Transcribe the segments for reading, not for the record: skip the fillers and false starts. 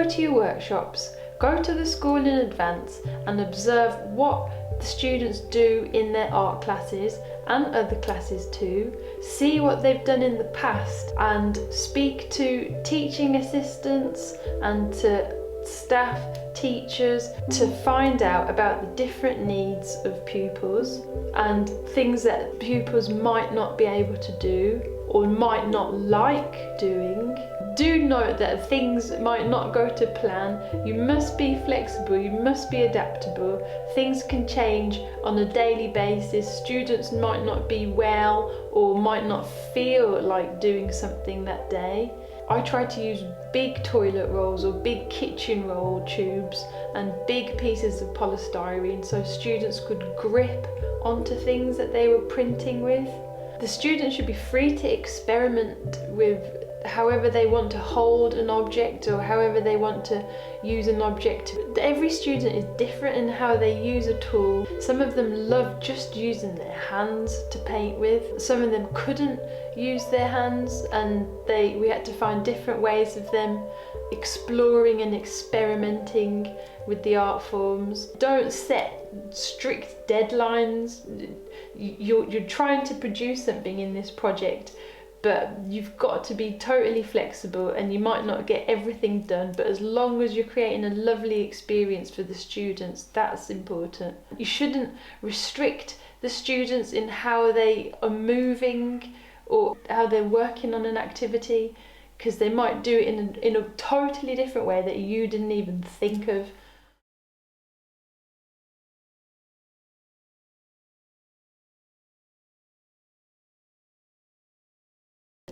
go to your workshops, go to the school in advance and observe what the students do in their art classes and other classes too. See what they've done in the past and speak to teaching assistants and to staff, teachers, to find out about the different needs of pupils and things that pupils might not be able to do or might not like doing. Do note that things might not go to plan. You must be flexible, you must be adaptable. Things can change on a daily basis. Students might not be well or might not feel like doing something that day. I try to use big toilet rolls or big kitchen roll tubes and big pieces of polystyrene so students could grip onto things that they were printing with. The students should be free to experiment with however they want to hold an object or however they want to use an object. Every student is different in how they use a tool. Some of them love just using their hands to paint with. Some of them couldn't use their hands and we had to find different ways of them exploring and experimenting with the art forms. Don't set strict deadlines. You're trying to produce something in this project, but you've got to be totally flexible and you might not get everything done, but as long as you're creating a lovely experience for the students, that's important. You shouldn't restrict the students in how they are moving or how they're working on an activity, because they might do it in a totally different way that you didn't even think of.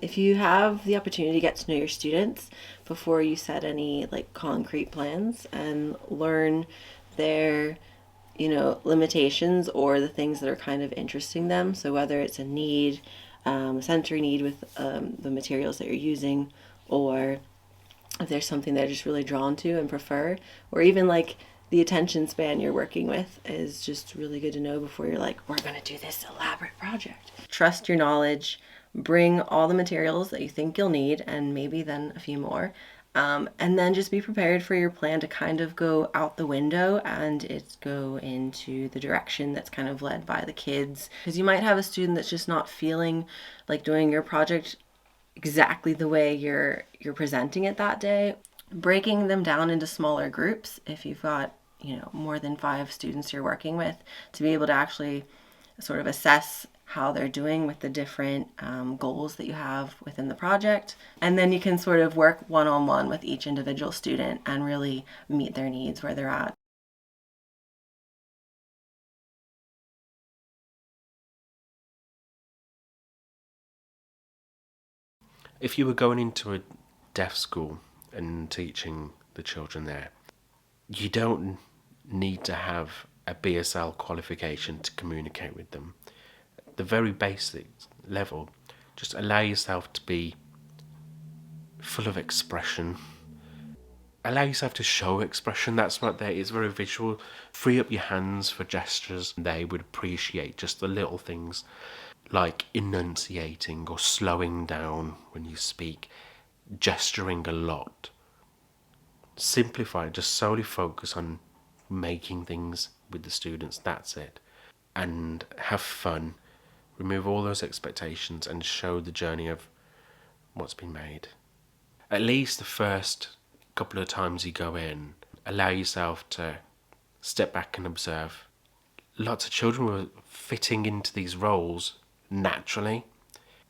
If you have the opportunity to get to know your students before you set any concrete plans and learn their limitations or the things that are kind of interesting them, so whether it's a need, a sensory need with the materials that you're using, or if there's something they're just really drawn to and prefer, or even the attention span you're working with is just really good to know before you're we're going to do this elaborate project. Trust your knowledge. Bring all the materials that you think you'll need and maybe then a few more. And then just be prepared for your plan to kind of go out the window and it go into the direction that's kind of led by the kids. Because you might have a student that's just not feeling like doing your project exactly the way you're presenting it that day. Breaking them down into smaller groups if you've got more than 5 students you're working with, to be able to actually sort of assess how they're doing with the different goals that you have within the project. And then you can sort of work one-on-one with each individual student and really meet their needs where they're at. If you were going into a deaf school and teaching the children there, you don't need to have a BSL qualification to communicate with them. At the very basic level, just allow yourself to be full of expression. Allow yourself to show expression. That's what there is, very visual. Free up your hands for gestures. They would appreciate just the little things like enunciating or slowing down when you speak, gesturing a lot. Simplify, just solely focus on making things with the students, that's it. And have fun. Remove all those expectations and show the journey of what's been made. At least the first couple of times you go in, allow yourself to step back and observe. Lots of children were fitting into these roles naturally.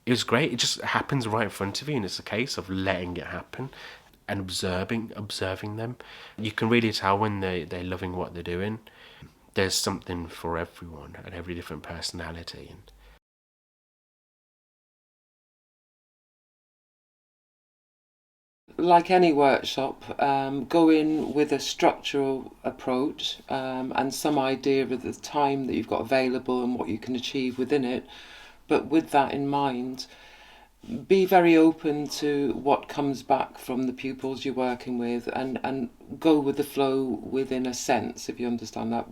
It was great. It just happens right in front of you, and it's a case of letting it happen and observing them. You can really tell when they're loving what they're doing. There's something for everyone and every different personality. Like any workshop, go in with a structural approach and some idea of the time that you've got available and what you can achieve within it. But with that in mind, be very open to what comes back from the pupils you're working with, and go with the flow within a sense, if you understand that.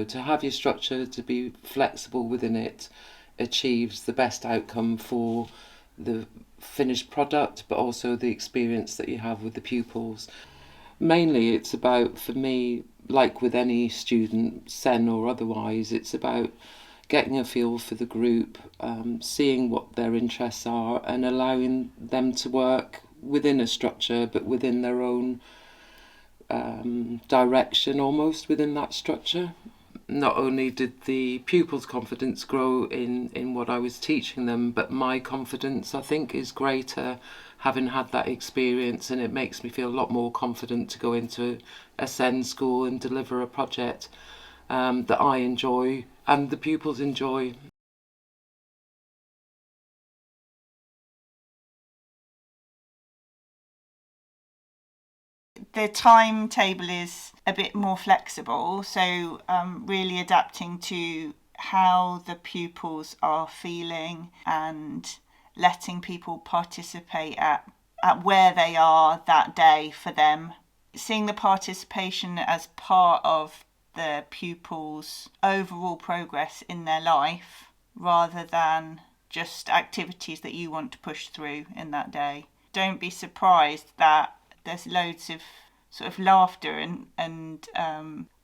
To have your structure, to be flexible within it, achieves the best outcome for the finished product, but also the experience that you have with the pupils. Mainly it's about, for me, like with any student, SEN or otherwise, it's about getting a feel for the group, seeing what their interests are and allowing them to work within a structure but within their own direction, almost within that structure. Not only did the pupils' confidence grow in what I was teaching them, but my confidence, I think, is greater having had that experience, and it makes me feel a lot more confident to go into a SEN school and deliver a project that I enjoy and the pupils enjoy. The timetable is a bit more flexible, so really adapting to how the pupils are feeling and letting people participate at where they are that day for them. Seeing the participation as part of the pupils' overall progress in their life rather than just activities that you want to push through in that day. Don't be surprised that there's loads of sort of laughter and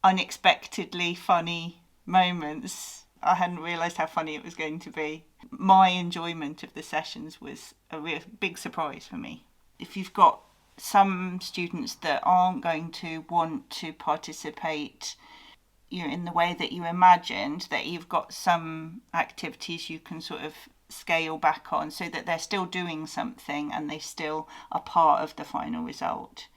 unexpectedly funny moments. I hadn't realised how funny it was going to be. My enjoyment of the sessions was a real big surprise for me. If you've got some students that aren't going to want to participate, in the way that you imagined, that you've got some activities you can sort of scale back on so that they're still doing something and they still are part of the final result.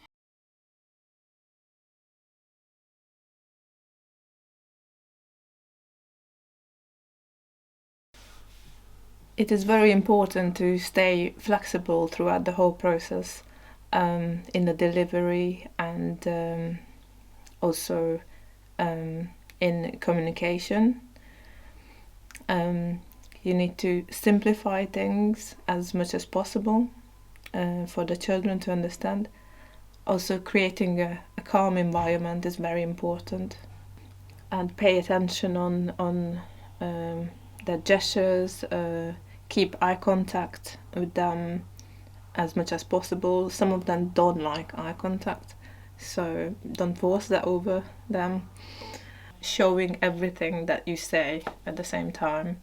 It is very important to stay flexible throughout the whole process, in the delivery and also in communication. You need to simplify things as much as possible for the children to understand. Also, creating a calm environment is very important, and pay attention on their gestures. Keep eye contact with them as much as possible. Some of them don't like eye contact, so don't force that over them. Showing everything that you say at the same time.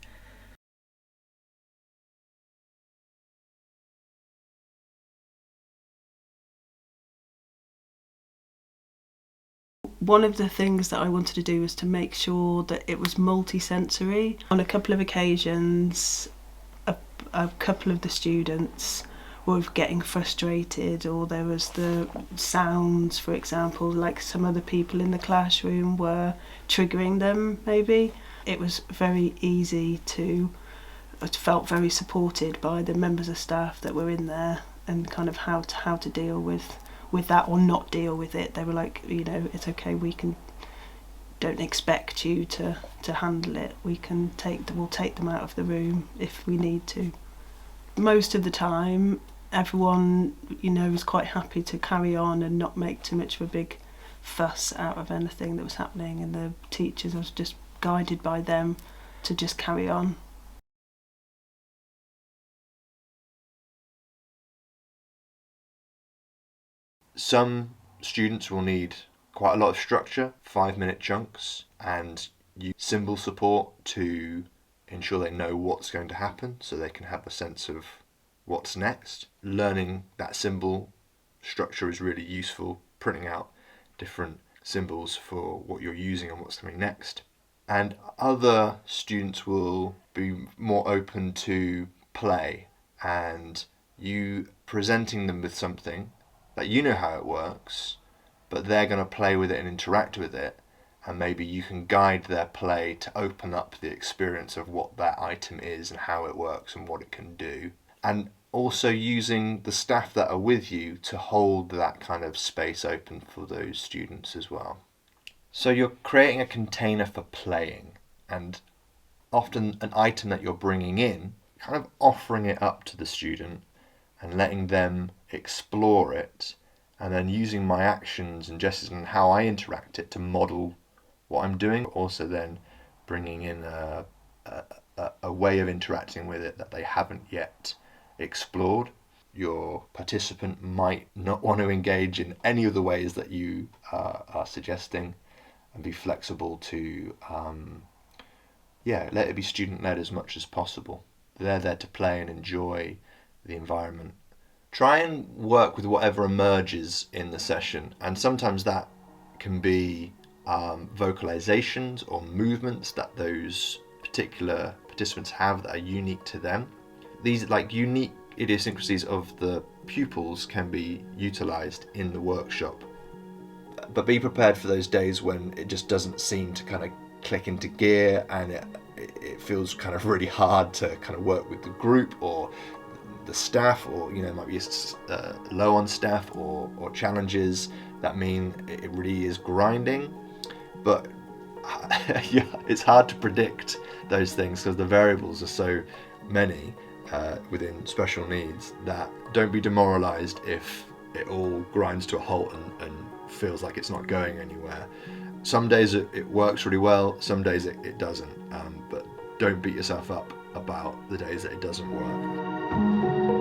One of the things that I wanted to do was to make sure that it was multi-sensory. On a couple of occasions, a couple of the students were getting frustrated, or there was the sounds, for example, like some other people in the classroom were triggering them maybe. It was very easy I felt very supported by the members of staff that were in there, and kind of how to deal with that or not deal with it. They were like, it's okay, don't expect you to handle it. We'll take them out of the room if we need to. Most of the time, everyone, was quite happy to carry on and not make too much of a big fuss out of anything that was happening, and the teachers, I was just guided by them to just carry on. Some students will need quite a lot of structure, 5-minute chunks, and use symbol support to ensure they know what's going to happen so they can have a sense of what's next. Learning that symbol structure is really useful, printing out different symbols for what you're using and what's coming next. And other students will be more open to play and you presenting them with something that you know how it works, but they're going to play with it and interact with it, and maybe you can guide their play to open up the experience of what that item is and how it works and what it can do. And also using the staff that are with you to hold that kind of space open for those students as well. So you're creating a container for playing, and often an item that you're bringing in, kind of offering it up to the student and letting them explore it, and then using my actions and gestures and how I interact it to model what I'm doing. Also then bringing in a way of interacting with it that they haven't yet explored. your participant might not want to engage in any of the ways that you are suggesting, and be flexible to let it be student-led as much as possible. They're there to play and enjoy the environment. Try and work with whatever emerges in the session, and sometimes that can be vocalizations or movements that those particular participants have that are unique to them. These unique idiosyncrasies of the pupils can be utilized in the workshop. But be prepared for those days when it just doesn't seem to kind of click into gear, and it feels kind of really hard to kind of work with the group or the staff, or it might be low on staff or challenges that mean it really is grinding. But yeah, it's hard to predict those things because the variables are so many within special needs, that don't be demoralized if it all grinds to a halt and feels like it's not going anywhere. Some days it works really well, some days it doesn't, but don't beat yourself up about the days that it doesn't work.